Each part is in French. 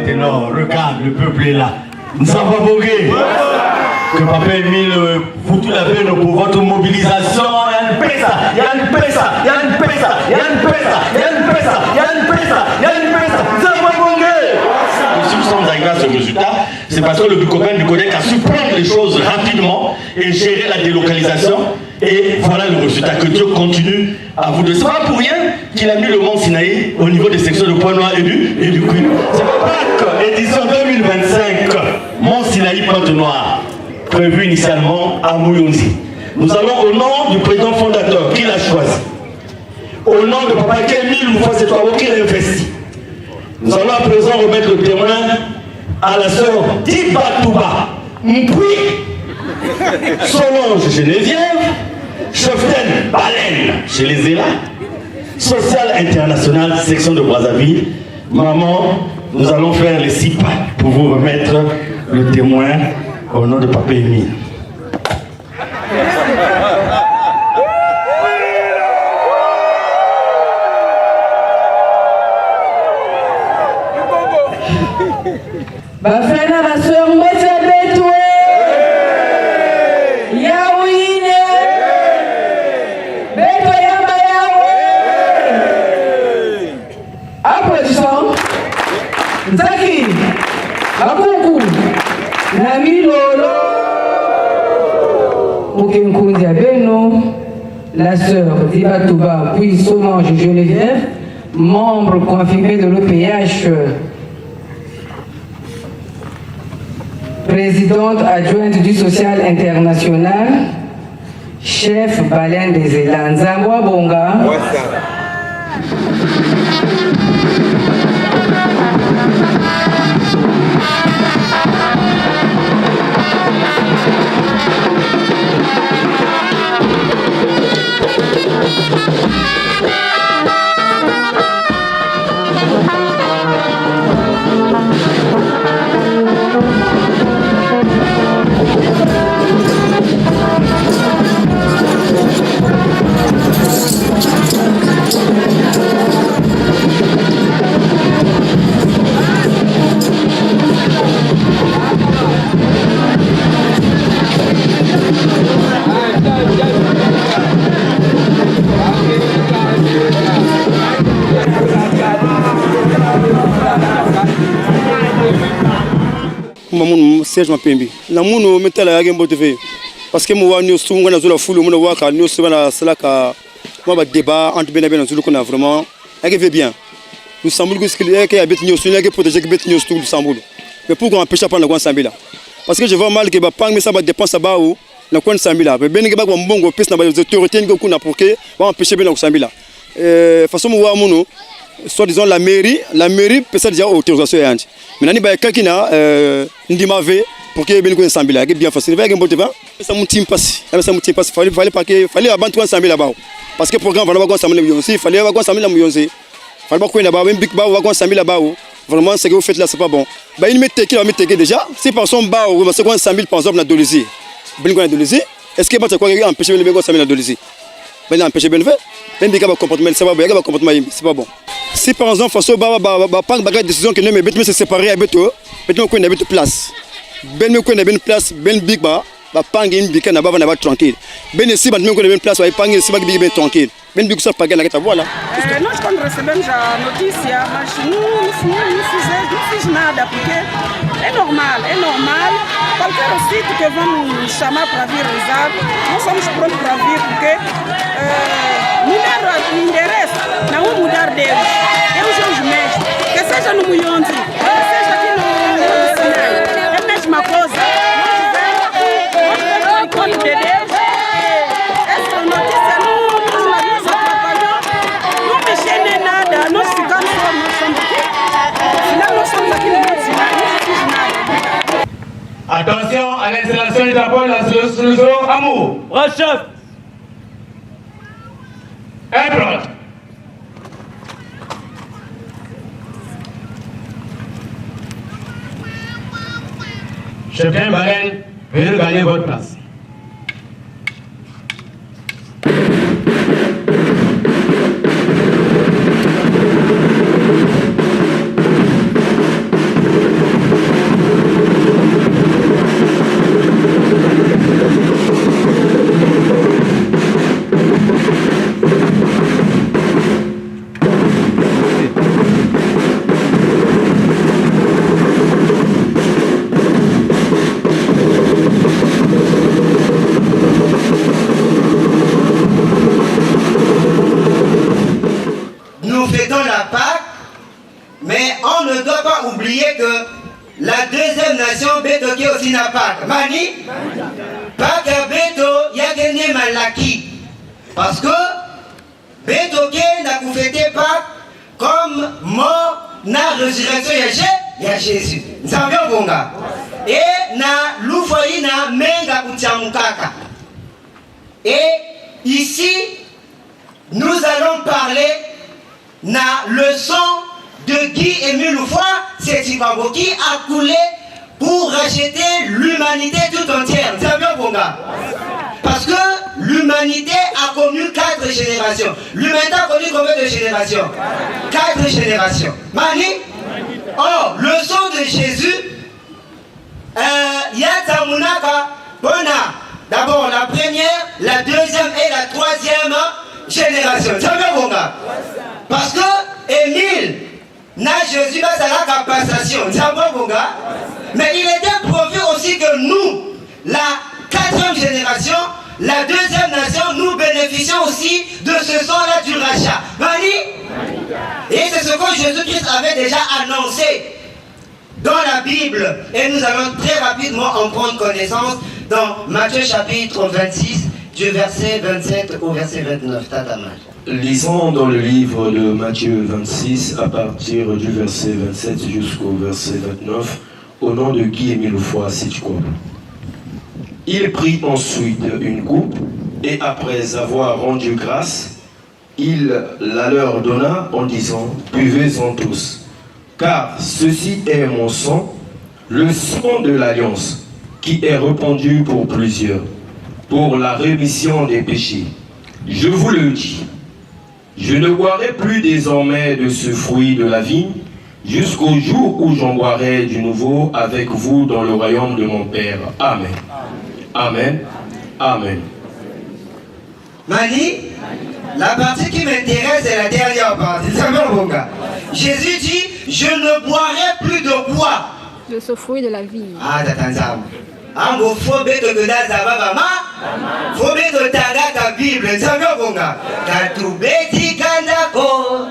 maintenant, regarde, le peuple est là. Nous avons pas bogué. Que Papa Émile foutu la peine pour votre mobilisation. Il y a une pesa, il y a une pesa, il y a une pesa, il y a une pesa, il y a une pesa, il y a une pesa, il y a une pesa. Nous avons pas bogué. Et si nous sommes arrivés à ce résultat, c'est parce que le copain du Codec a su prendre les choses rapidement et gérer la délocalisation. Et voilà le résultat. Que Dieu continue à vous donner. Ce n'est pas pour rien qu'il a mis le Mont Sinaï au niveau des sections de Point Noir et du Queen. C'est Pâques, édition 2025, Mont Sinaï, Pointe Noire, prévu initialement à Mouyonzi. Nous allons au nom du président fondateur qui l'a choisi, au nom de Papa Émile Moufa-Setouabo qui l'a investi. Nous allons à présent remettre le témoin à la sœur Diba Touba Mpoui, Solange Geneviève, Cheftaine Baleine chez les Zéla, Social International, section de Brazzaville. Maman, nous allons faire les 6 pas pour vous remettre le témoin au nom de Papa Émile. Bafana la sœur Mbetsa Betoué. Yawine. Beto Yamba Yahweh. Applaudissons. Nzaki. Bakuku. Namilolo. Mukenkundia Beno. La sœur Diba Touba, puis Solange Geneviève, membre confirmé de l'EPH. Présidente adjointe du Social International, chef Baleine des Élans, Nzambwa Bonga. Mamun siège ma pembi na munu metala ya gembo tv parce que mo wa news tunga na zula fulu mo wa ka news bana sala ka mo ba débat entre bena bena zulu qu'on a vraiment elle bien nous semble que ce qu'il y a habite news il y a que protéger que bête news tout Luxembourg mais pourquoi empêcher pas na kwa sambila parce que je vois mal que ba pang mais ça va dépenser ba ou na kwa sambila mais ben que ba kwa mbongo pesa na ba autorité ngo kuna pour que va empêcher bena sambila façon mo wa munu soit disons la mairie peut ça déjà autorisation yanji mais nani ba kakina ndimave pour que ben ko sambila bien facile va ngembo teva ça mutim passe fallait pas que fallait abantu ko sambila ba parce que programme va ko sambila muyonzi fallait va ko sambila muyonzi fallait pas ko na ba ben big ba va ko sambila ba vraiment ce que vous faites là c'est pas bon ba il mette qui va mettre déjà si par son ba ou c'est quoi 100 000 par exemple na Dolisie ben ko na Dolisie est-ce que ba ta ko empêcher ben ko sambila na Dolisie ben empêcher ben fait ben big ba comportement c'est pas bon ba comportement c'est pas bon. Si par exemple, façon prendre une décision que nous mais se séparer avec eux, maintenant qu'on a une place. Ben nous qu'on a une place, ben big ba pang une big na ba va tranquille. Ben ici maintenant qu'on a une place, va pang ici ba big ben tranquille. Ben big ça pas gagner la voilà. Nós quando recebemos a notícia, mas não fiz nada porque é normal. Qualquer sítio que vão nos chamar para vir rezar, nós somos prontos para vir porque mudar o endereço, não mudar Deus é os mestres, que seja no Moionzi, que seja aqui no Sinai, é a mesma coisa. Nós vemos o encontro de Deus, essa notícia não atrapalhou, não mexeu nem nada, nós ficamos só, nós estamos aqui, afinal nós estamos aqui no Sinai, não fiz nada. Attention à l'installation du drapeau de la solution Amour. Chef. Pronto. Cheftain Baleine, veuillez gagner votre place. Pâques, mais on ne doit pas oublier que la deuxième nation, Beto qui aussi n'a Pâques. Mani? Pâques à Beto, il y a gagné Malaki. Parce que Beto qui n'a pas fêté Pâques comme mort, na résurrection, il y a Jésus. Nous savons bonga. Et na loufoyi na menga kutiamukaka. Et ici, nous allons parler na leçon de Guy Émile Loufoy, c'est Chicago, qui a coulé pour racheter l'humanité tout entière. Vous savez bonga? Parce que l'humanité a connu 4 générations. L'humanité a connu combien de générations? 4 générations. Mani? Oh, leçon de Jésus. Yatamunaka, Bona. D'abord la première, la deuxième et la troisième génération. Ça veut bonga. Parce que Émile n'a Jésus pas à la capacitation. Ça veut bonga. Mais il était prévu aussi que nous, la 4e génération, la 2e nation, nous bénéficions aussi de ce sang-là du rachat. Mani? Et c'est ce que Jésus-Christ avait déjà annoncé dans la Bible. Et nous allons très rapidement en prendre connaissance dans Matthieu chapitre 26, du verset 27 au verset 29. Tatamal. Lisons dans le livre de Matthieu 26 à partir du verset 27 jusqu'au verset 29 au nom de Guy Émile Loufoy, si tu crois. Il prit ensuite une coupe et après avoir rendu grâce, il la leur donna en disant: buvez-en tous, car ceci est mon sang, le sang de l'alliance, qui est répandu pour plusieurs, pour la rémission des péchés. Je vous le dis, je ne boirai plus désormais de ce fruit de la vigne, jusqu'au jour où j'en boirai du nouveau avec vous dans le royaume de mon Père. Amen. Amen. Amen. Mani, la partie qui m'intéresse est la dernière partie. Jésus dit: je ne boirai plus de quoi? De ce fruit de la vie. Ah, t'attends. Ambo fobe to gada zababa ma, fobe to tanga ta Bible. Nzambe bonga. Katubeti kandako.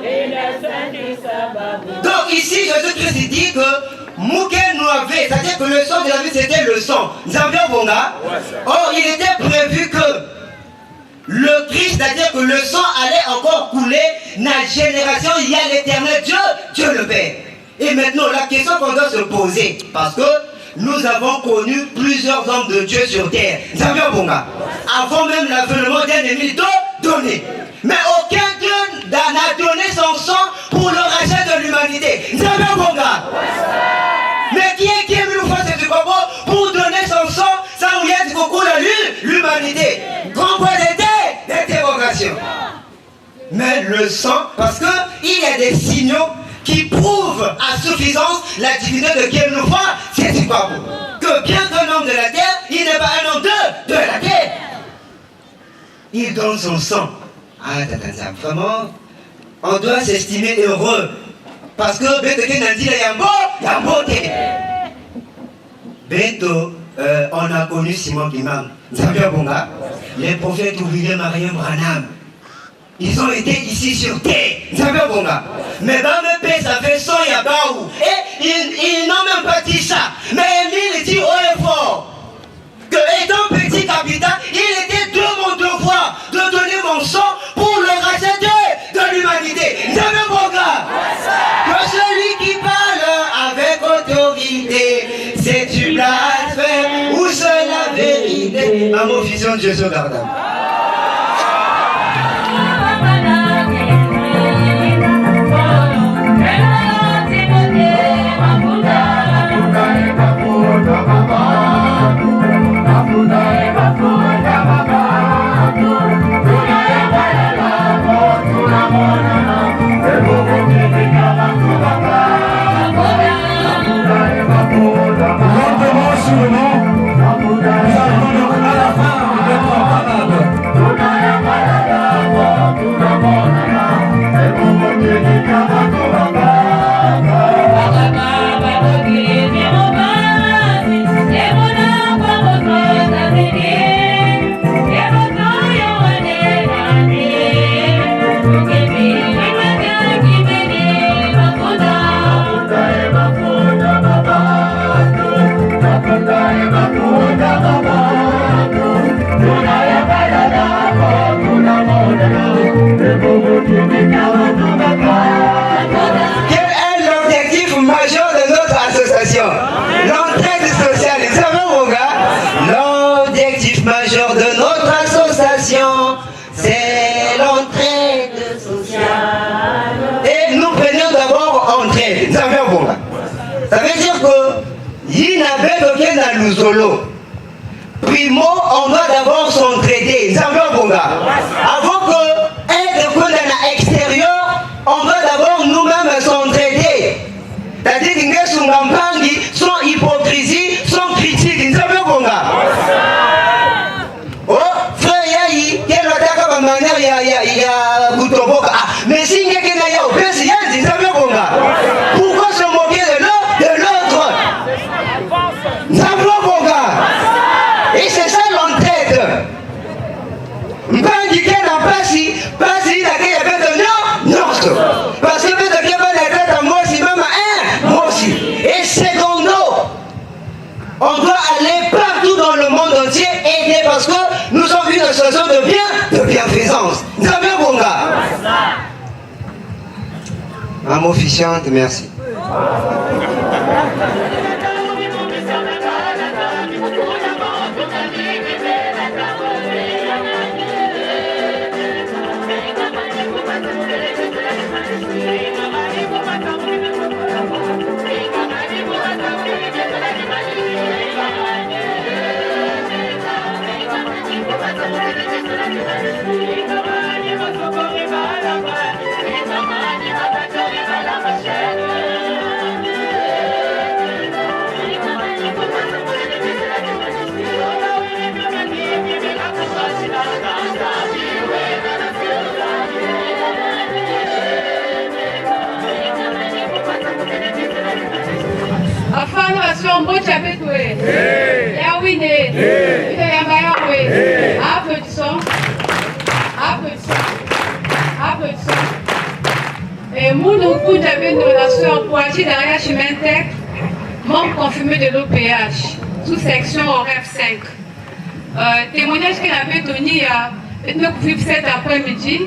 Donc ici, Jésus-Christ dit que Mouké nous avait, c'est-à-dire que le sang de la vie c'était le sang. Nzambe bonga. Or, il était prévu que le Christ, c'est-à-dire que le sang allait encore couler dans la génération, il y a l'éternel Dieu, Dieu le Père. Et maintenant, la question qu'on doit se poser, parce que nous avons connu plusieurs hommes de Dieu sur terre. Avant même l'avènement d'un ennemi donné. Mais aucun Dieu n'a donné son sang pour le rachat de l'humanité. Mais qui est venu faire ce combat pour donner son sang sans rien de beaucoup de l'humanité? Grand point d'interrogation. Mais le sang, parce qu'il y a des signaux qui prouve à suffisance la divinité de Dieu nous voit, c'est quoi que bien qu'un homme de la terre, il n'est pas un homme de la terre. Il donne son sang. Ah, vraiment, on doit s'estimer heureux. Parce que Beto qui n'a dit Yambo, Beto, on a connu Simon Kimam. Les prophètes ouvriers Mariam Branham. Ils ont été ici sur terre. Mais dans le pays, ça fait 100 yabaou. Et ils n'ont même pas dit ça. Mais Émile dit haut et fort que étant petit capitaine, il était de mon devoir de donner mon sang pour le rachat de l'humanité. Que celui qui parle avec autorité, c'est du blasphème ou c'est la vérité. Maman, vision de Jésus Gardam. Lentement sur le nom, nous allons à la fin de notre parade. Yina beto ke na luzolo. Primo, on doit d'abord s'entraider. Avant que être condamné à l'extérieur, on doit d'abord nous-mêmes s'entraider. C'est-à-dire que sans hypocrisie, sans critique. Oh, frère Yahi, quel attaque à manière il y a Goutoboka. Mais si il y a pourquoi se moquer de l'autre? Et c'est ça l'entête. Mpangi kena pasi na kaya beto non. Parce que beto kena la tête à moi si même moi aussi. Et secondo, on doit aller partout dans le monde entier aider parce que nous sommes une association de bienfaisance. Nzambe bonga. Âme officiante, merci. Et Mounoukou avait une relation Poitiers derrière Chimintec, membre confirmé de l'OPH, sous-section horaire 5. Témoignage qu'il avait donné à cet après-midi,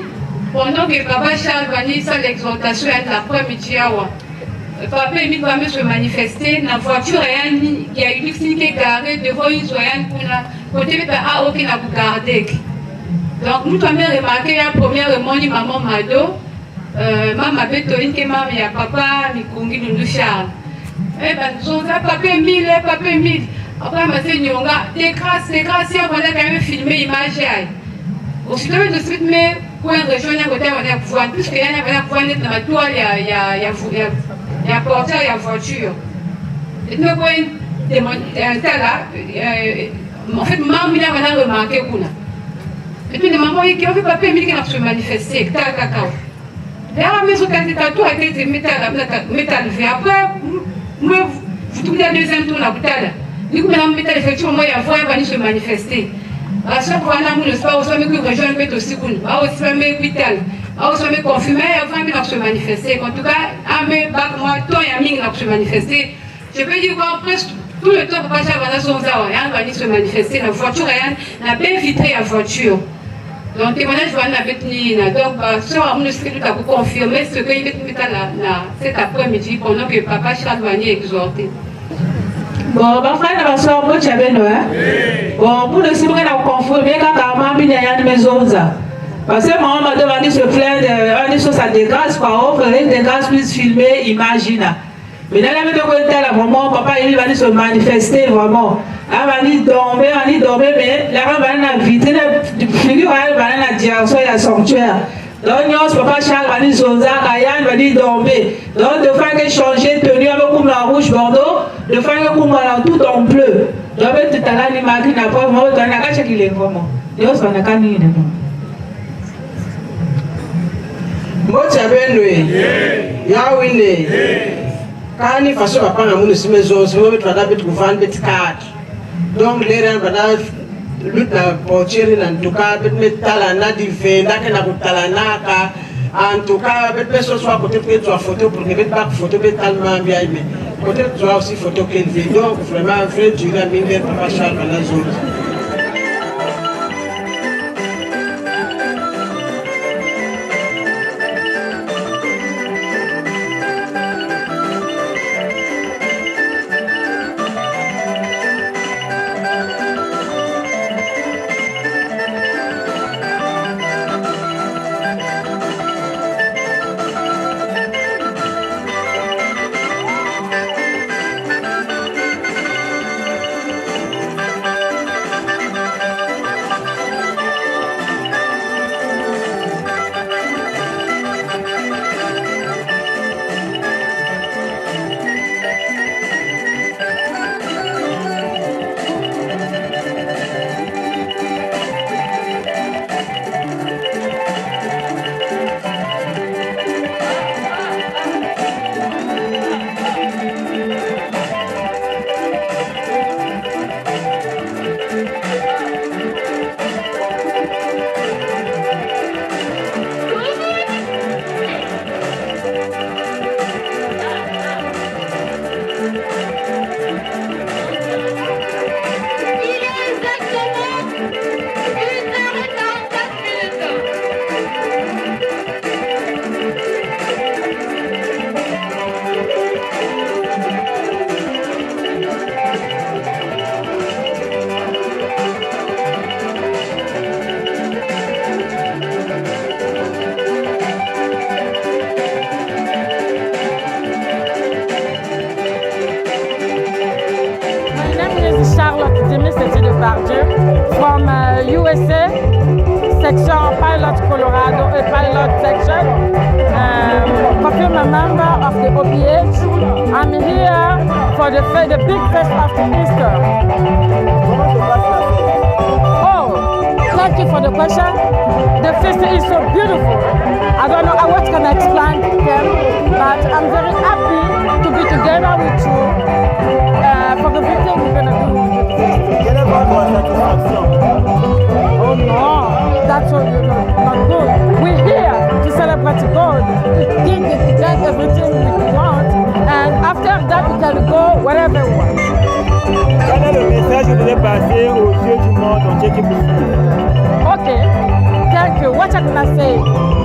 pendant que Papa Charles Vani, sans l'exhortation, l'après-midi, Papa Emile va se manifester, dans la voiture, il y a une ligne qui est garée devant une soyenne pour la côté de la qui n'a pas gardé. Donc, nous avons remarqué la première remonte de maman Mado, maman Betoline, qui maman, il y a papa, Mikungi, Nundu Charles. Eh bien, nous avons papa Emile. Après, je me suis dit, des grâces, si on a quand même filmé l'image. Aussitôt, je me suis dit, mais pour une région, il y a un pouvoir, puisqu'il y a un pouvoir dans la toile, il y a porteur, il y a voiture. Et nous avons un tel là, en fait, maman, il a remarqué. Et puis, les mamans qui ont fait papier, qui ont se manifester, qui ont cacao. D'ailleurs, mes autres candidats ont été métal levé. Après, moi, vous trouvez la deuxième tour là, du coup, maintenant, métal effectivement, moi, il y a voix se manifester. À chaque fois, on a le sport, on se rejoindre le aussi, on se met vital, on se met confirmé, on se manifester. En tout cas, à mes bacs, moi, toi, il y a se manifester. Je peux dire presque tout le temps, Papa Chavana Sonza, se manifester. La voiture, elle a bien vitré la voiture. Donc, témoignage, on avait tenu. Donc, sur un monde, tout à confirmer ce qu'il y a cet après-midi pendant que Papa Chavana est exhorté. Bon, ma frère, ma soeur, moi, tu avais bon, pour le cinéma, on confirme quand maman il y a une maison. Parce que maman m'a demandé de se plaindre, une chose à dégrâce, par contre, les dégrâces puissent filmer, imagine. Mais dans la même temps, vraiment, papa, il va se manifester vraiment. Il va dormir, mais la femme va vitrine, figure, elle va dans la direction et la sanctuaire. Donc, papa Charles va dire Zonza, Ryan va dire dormir. Donc, de faire que changer tenue avec comme la rouge Bordeaux, de faire que comme tout en bleu. Donc, tout à l'heure, il m'a dit, il n'a pas vraiment, il n'a pas qu'il est vraiment. Il n'a pas qu'il est vraiment. Moi, tu as bien lui. Yahweh. Quand il faut pas prendre mon maison, je vais mettre la bête pour vendre des cartes. Donc, les gens vont lutte la portière, en tout cas, mettre talana du vin, n'a talana. En tout cas, personne soit côté de toi photo pour ne pas photo tellement bien aimé. Côté de toi aussi photo qu'elle vit. Donc, vraiment, frère, tu l'as mis vers Papa Charles dans la zone. Jimmy Seti Depardieu from USA, section Pilot Colorado, Pilot section. I'm a member of the OPH. I'm here for the big fest after Easter. Oh, thank you for the question. The fest is so beautiful. I don't know what can I explain to them, but I'm very happy to be together with you for the big thing we're going to do with the fest. Oh no, that's not good. We're here to celebrate God, to get everything we want, and after that we can go wherever we want. Quel est le message que vous voulez passer aux yeux du monde entier qui vous suit? Okay, thank you. What I'm gonna say?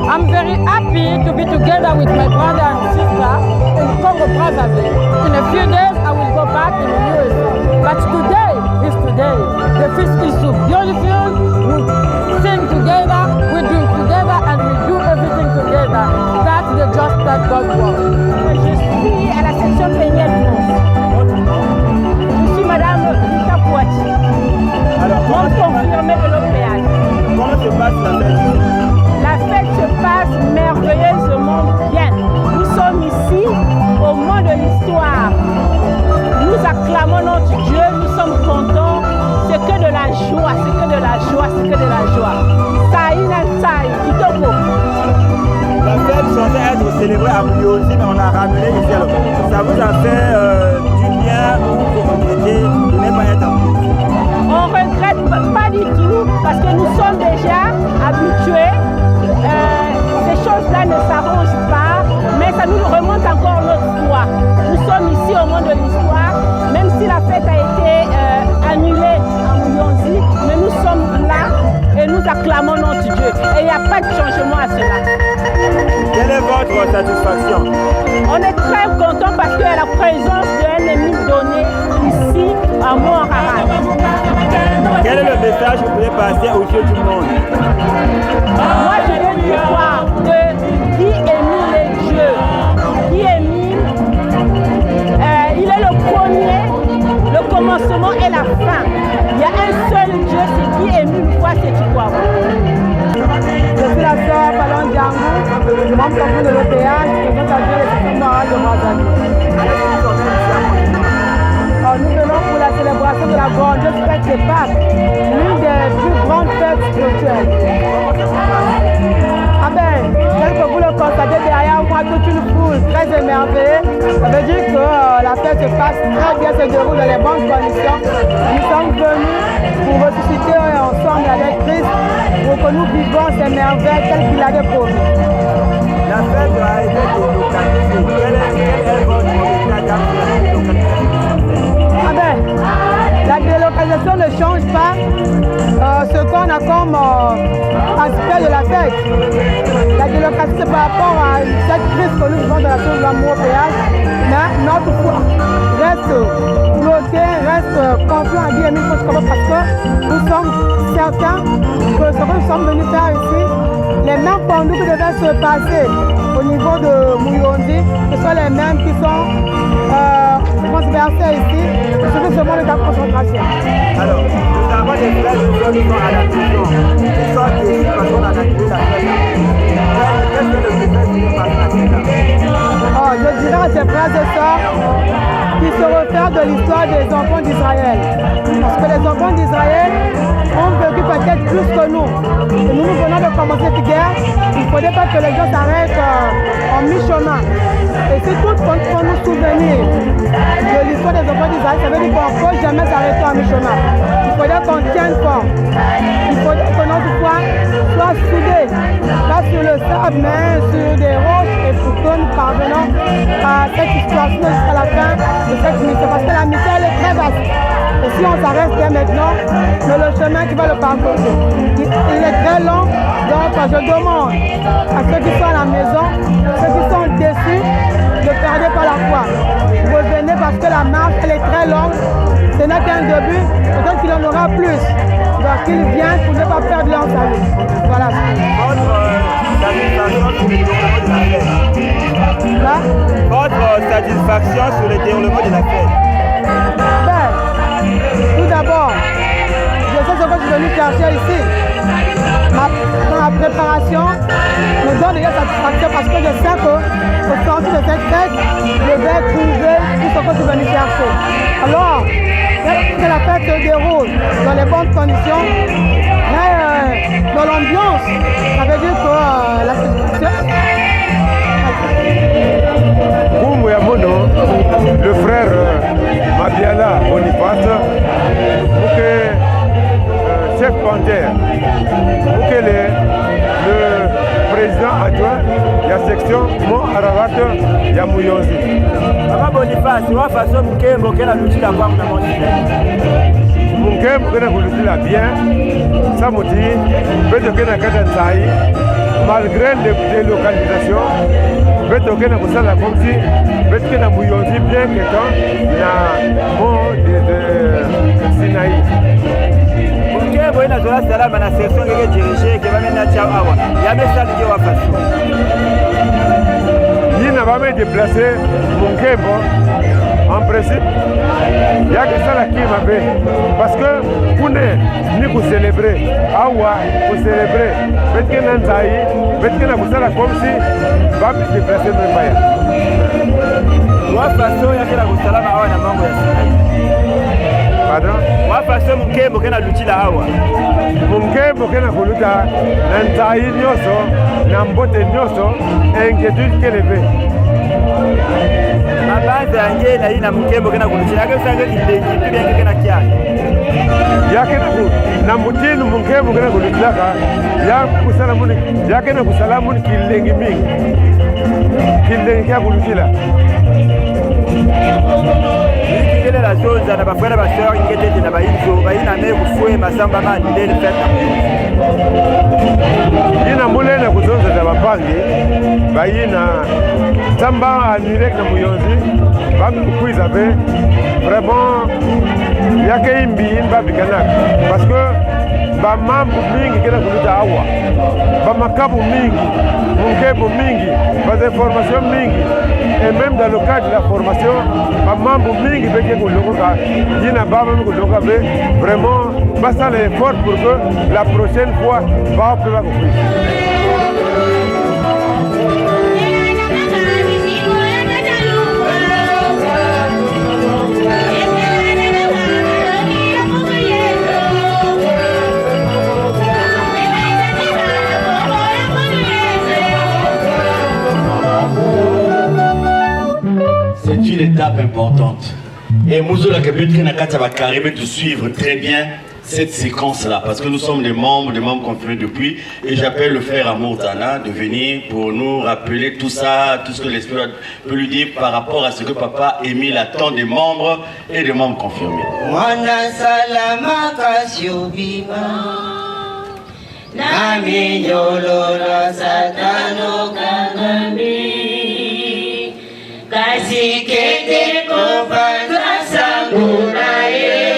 I'm very happy to be together with my brother and sister in Congo Brazzaville. In a few days I will go back in the US. But today is today. The feast is so beautiful. We sing together, we drink together, and we do everything together. That's the just that God wants. Je suis à la section Péniel France. Je suis Madame Rita Poitiers. Alors, comment confirmé de l'OPH. Comment se passe la fête? La fête se passe merveilleusement bien. Nous sommes ici au moment de l'histoire. Nous acclamons notre Dieu, nous sommes contents. C'est que de la joie, c'est que de la joie, c'est que de la joie. Saïna Saï, Kitoko. La fête censée être célébrée à Mouyosi, mais on a ramené ici. Alors, ça vous a fait du bien ou vous regrettez de ne pas être à Mouyosi? On ne regrette pas du tout parce que nous sommes déjà habitués. Ces choses-là ne s'arrangent pas, mais ça nous remonte encore notre foi. Nous sommes ici au moment de l'histoire, même si la fête a été annulée à Mouyosi, mais nous sommes là et nous acclamons notre Dieu. Et il n'y a pas de changement à cela. Quelle est votre satisfaction? On est très content parce qu'il y a la présence d'un ennemi donné ici à Mont-Ararat. Quel est le message que vous voulez passer aux yeux du monde? Moi, je veux l'histoire de qui émile les dieux. Qui émile, il est le premier, le commencement et la fin. Il y a un seul Dieu, c'est qui émile une fois, c'est qui quoi. Je suis la sœur Palon Diangou, membre de l'OPH, présente à Dieu les systèmes morales de Brazzaville. Nous venons pour la célébration de la grandieuse fête de Pâques, l'une des plus grandes fêtes spirituelles. Ah ben, tel que vous le constatez derrière moi, toute une foule très émerveillée, ça veut dire que la fête se passe très bien, se déroule dans les bonnes conditions. Nous sommes venus pour ressusciter ensemble avec Christ, pour que nous vivons ces merveilles telles qu'il avait promis. La fête a été délocalisée. Quel est votre état d'âme? Ah ben, la délocalisation ne change pas ce qu'on a comme aspect de la fête. La délocalisation, c'est par rapport à cette crise que nous vivons dans la chose de l'amour au péage, mais notre foi reste bloquée, reste confiant à Dieu et nous parce que nous sommes certains que ce que nous sommes venus faire ici, les mêmes conduites qui devaient se passer au niveau de Mouyondi, ce sont les mêmes qui sont transversés ici, sur ce monde de la concentration. Alors, nous avons des frères et sœurs qui sont à la prison, qui sont déçus parce qu'on a annulé la fête. Qu'est-ce que le message qui nous passe à cela? Je dirais à ces frères et sœurs qui se réfèrent de l'histoire des enfants d'Israël. Parce que les enfants d'Israël ont vécu peut-être plus que nous. Et nous venons de commencer cette guerre, il ne faudrait pas que les gens s'arrêtent en mi-chemin. Et si tout le monde peut nous souvenir de l'histoire des enfants d'Israël, ça veut dire qu'on ne peut jamais s'arrêter en mi-chemin. Il faudrait qu'on tienne fort. Il faudrait que notre foi soit soudée, pas sur le sable, mais sur des roches, et pour que nous parvenons à cette situation jusqu'à la fin de cette mission. Parce que la mission elle est très vaste. Et si on s'arrête dès maintenant, c'est le chemin qui va le parcourir. Il est très long, donc je demande à ceux qui sont à la maison, ceux qui sont déçus, de perdre par la foi. Revenez parce que la marche elle est très longue, ce n'est qu'un début, peut-être qu'il en aura plus. Donc qu'ils viennent pour ne pas perdre leur salut. Voilà. Votre satisfaction sur le déroulement de la fête? Tout d'abord, venu chercher ici. Ma préparation me donne déjà satisfaction parce que je sais qu'au sortir de cette fête, je vais trouver tout ce que je suis venu chercher. Alors, que la fête se déroule dans les bonnes conditions, mais dans l'ambiance, ça veut dire que la situation... Koumou Yamono, le frère Mabiala Boniface, pour que chef Panthère, pour que le président adjoint de la section Mont Ararat Yamouyonzi. Papa Boniface, tu vas faire Mukembo qui a l'outil d'avoir dans mon Mukembo qui a l'outil bien, ça me dit, peut-être qu'il y a un malgré les délocalisations, peut-être qu'il y a un comme si, peut-être qu'il y a un Mouyonzi bien que dans le mont de Sinaï. Mukembo il a donné la section qui est dirigée, qui va mener à Tchawawa. Il y a un message qui va passer. Il n'a pas déplacé Mukembo. En principe, il y a que ça qui m'a fait. Parce que pour nous célébrer, pour célébrer, peut-être qu'il y a un taille, peut-être qu'il y a un comme si il va me déplacer même pas. De toute façon, il y a que la Gustala Awa na mango ya Sinaï. Pardon? Wa façon Mukembo kena luti la Awa. Mukembo kena kuluta na taille nyoso, na mbote nyoso, inquiétude qu'elle avait. La base yange na ina Mukembo kena kuluti yake sanga kilengi pia yake kena kiasi. Yake na mutini Mukembo kena kuluti ya kusala muni yake na kusala muni kilengi mingi. Kilengi ya kuluti la. Quelle est la chose na ba frère ba sœur ingete na ba inzo ba ina me kufue masamba mani lele feta. Ina mule na kuzonza za bapangi ba ina tamba direct na Muyonzi ba kuiza be vraiment yake imbi ba bikana parce que ba mambo mingi kila kuluta awa ba makabu mingi Mukembo mingi ba information mingi et même dans le cadre de la formation ba mambo mingi beke kuluka dina ba mambo kuluka be vraiment ba ça l'effort pour que la prochaine fois va pouvoir couper. C'est une étape importante. Et Mouzoula Kabutri Nakata va carrément de suivre très bien cette séquence-là, parce que nous sommes des membres confirmés depuis, et j'appelle le frère Amour Tana de venir pour nous rappeler tout ça, tout ce que l'Esprit peut lui dire par rapport à ce que Papa Émile attend des membres et des membres confirmés. Mwana salama kasiobima Nami nyololo satano kangambi Kasikete kofanza sanguraye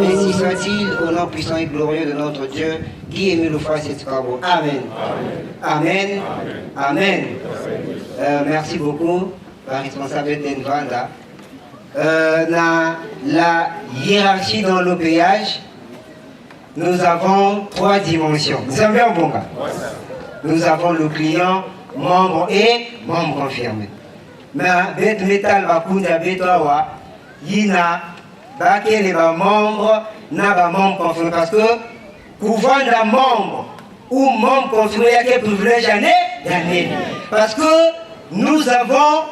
Ainsi soit-il, au nom puissant et glorieux de notre Dieu, qui est mis le foi et Amen. Amen. Amen. Merci beaucoup, la responsable d'Envanda. La hiérarchie dans l'OPH, nous avons 3 dimensions. Vous savez un bon cas. Nous avons le client, membre et membre confirmé. Mais bête métal va coûter à Betoawa. yina bakele ba membre na ba membre confirmé parce que pouvoir d'un membre ou membre confirmé il y a quel privilège année parce que nous avons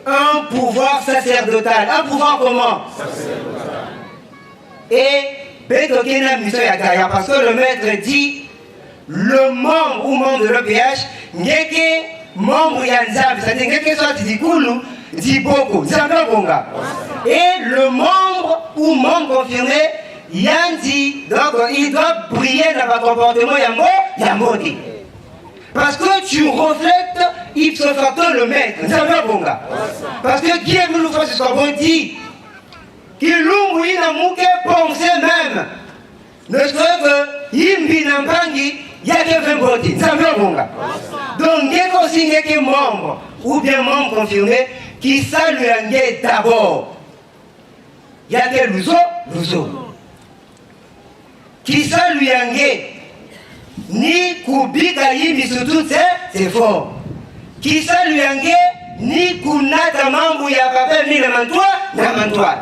un pouvoir sacerdotal. Un pouvoir comment? Et parce que le maître dit le membre ou membre de l'EPH n'est que membre Yanzab, c'est-à-dire que soit Dikoulou, Diboko, Zambabonga. Et le membre ou membre confirmé, Yandi, donc il doit briller dans votre comportement Yamodi. Parce que tu reflètes ipso facto le maître, Zambabonga. Parce que Dieu nous fait ce qu'on dit. Qu'il l'oublie n'a mouké penser même. Ne serait que Yimbi Nampangi, il y a que 20 boti, Zambabonga. Donc, il y a aussi quelques membres, ou bien membres confirmés, qui saluent un guet d'abord. Il y a que Louzo. Qui salue un guet. Ni Kubika Yimbi surtout, c'est fort. Qui salue un guet, ni Kunata Mambu Yapapel, ni le mantois.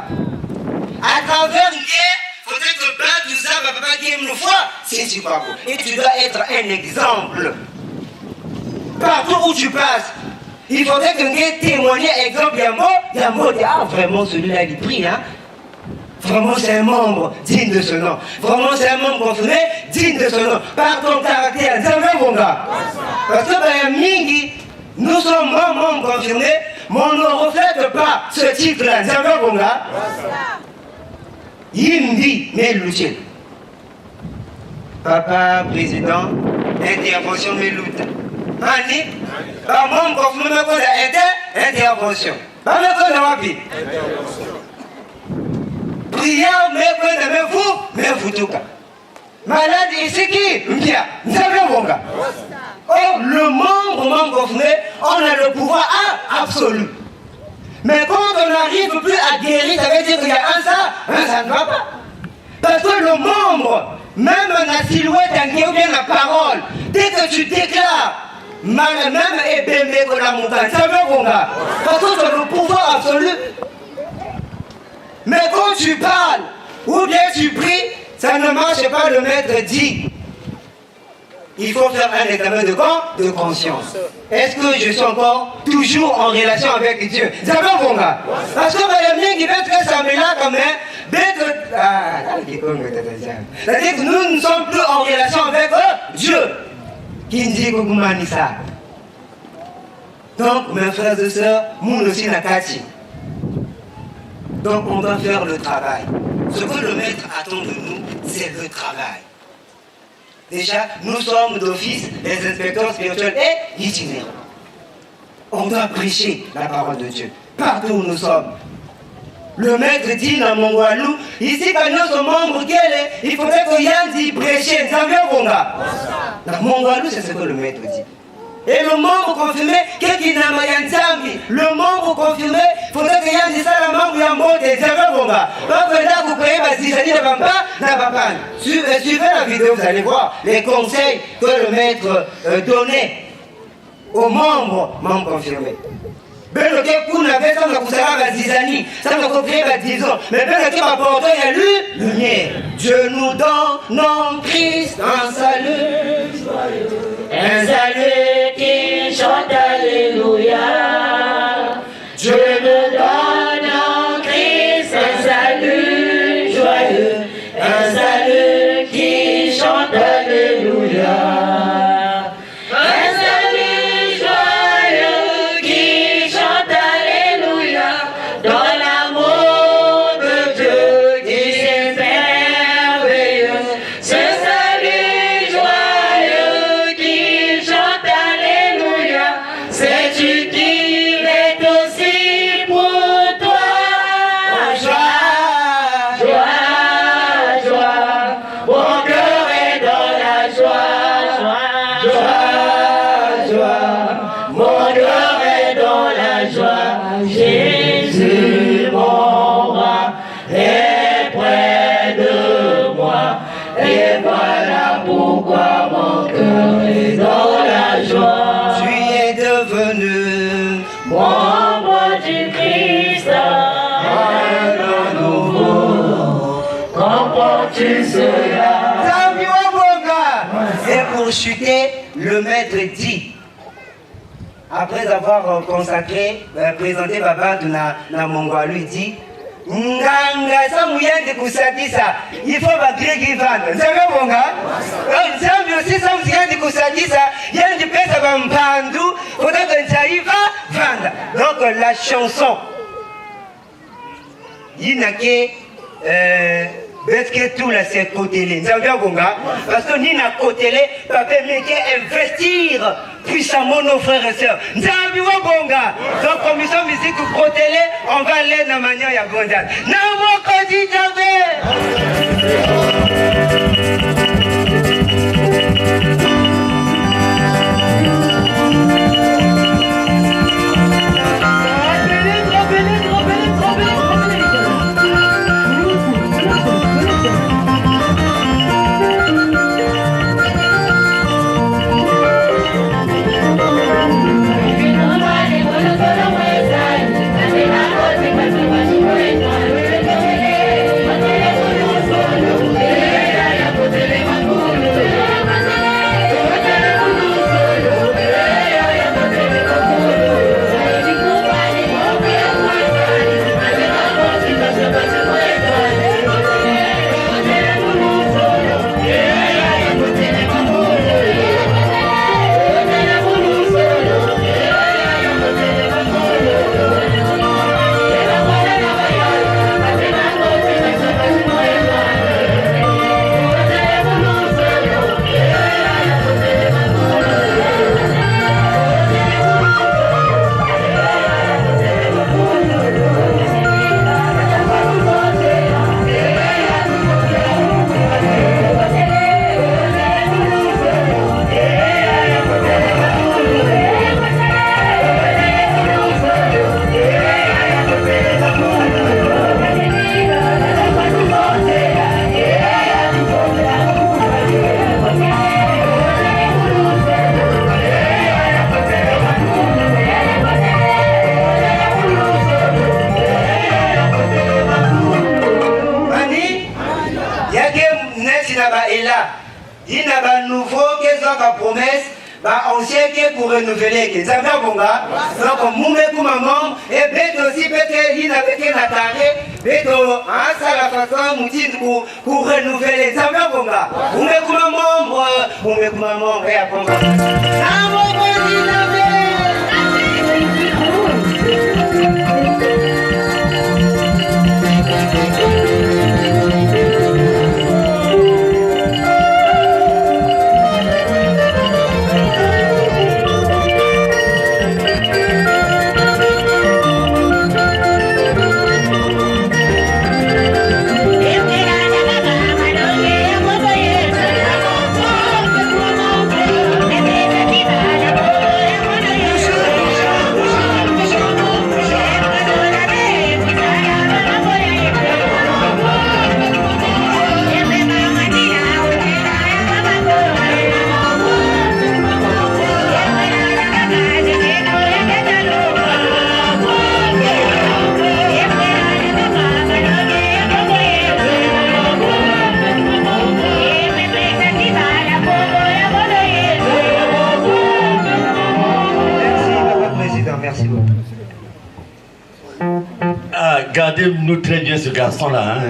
À travers une guerre, il faudrait que Badouza Papa Game le fois, si tu crois. Et tu dois être un exemple. Partout où tu passes, il faudrait que tu témoignes, exemple, il y a un mot, ah vraiment celui-là il prie, hein. Vraiment c'est un membre digne de ce nom. Vraiment c'est un membre confirmé digne de ce nom. Par ton caractère, parce que Mingi, nous sommes membres confirmés, mais on ne reflète pas ce titre-là. Yimbi Melouché. Papa, président, intervention Melouta. Mani, par mon confirmé qu'on a été, intervention. Pas me qu'on a wapi. Prière, mais vous tout cas. Malade, ici qui? Bien, nous avons bon gars. Oh, le membre confirmé, on a le pouvoir absolu. Mais quand on n'arrive plus à guérir, ça veut dire qu'il y a ça ne va pas. Parce que le membre, même la silhouette ou bien la parole, dès que tu déclares, même ébémé que la montagne, ça veut bon gars. Parce que tu as le pouvoir absolu. Mais quand tu parles, ou bien tu pries, ça ne marche pas, le maître dit. Il faut faire un examen de conscience. Est-ce que je suis encore toujours en relation avec Dieu? D'abord, mon gars. Parce que le qui peut être ça, mais là, quand même, c'est-à-dire que nous ne sommes plus en relation avec Dieu. Qui dit que ça. Donc, mes frères et sœurs, nous aussi, Nakati. Donc, on doit faire le travail. Ce que le maître attend de nous, c'est le travail. Déjà, nous sommes d'office des inspecteurs spirituels et itinérants. On doit prêcher la parole de Dieu partout où nous sommes. Le maître dit dans mon Walou, ici quand nous sommes membres, il faudrait que Yann dit prêcher. Dans mon Walou, c'est ce que le maître dit. Et le membre confirmé, le membre confirmé, il faudrait que Yann dise ça, le membre Yambo des Zambabonga. Donc là, vous pouvez suivez la vidéo, vous allez voir les conseils que le maître donnait aux membres confirmés. Mais le gars qu'on avait, ça m'a coûté à 10 années, ça m'a coûté à 10 ans. Mais le gars m'a porté à lui, lumière. Dieu nous donne en Christ un salut. Un salut qui chante Alléluia. Dieu nous donne en Christ un salut joyeux. Un salut qui chante Alléluia. Membre du Christ, chuter, le maître dit, après avoir consacré, présenté Babantu na Mongwa, lui dit, Nganga sa muyende kusadisa, il faut bagregi vanda. Nzanga bonga? Nzambi aussi sa muyende kusadisa, yendi pesa bampandu, faudra que nzaiva vanda. Donc la chanson, yinake, que tout là c'est côté Nzanga bonga, parce que ni na côté papa meke investir puissamment nos frères et sœurs. Nzambi wa bonga. Donc commission musique côté on va aller dans manière ya gondal. Na moko di Il n'a pas nouveau qu'est-ce promesse, ancien qui pour renouveler, qui ça va bonga. Donc moumé maman et bête aussi bête il n'avait qu'un attaré, bête à ça la façon moutin pour renouveler, ça va bonga. Moumé maman et après. Gardez-nous très bien ce garçon-là. Hein.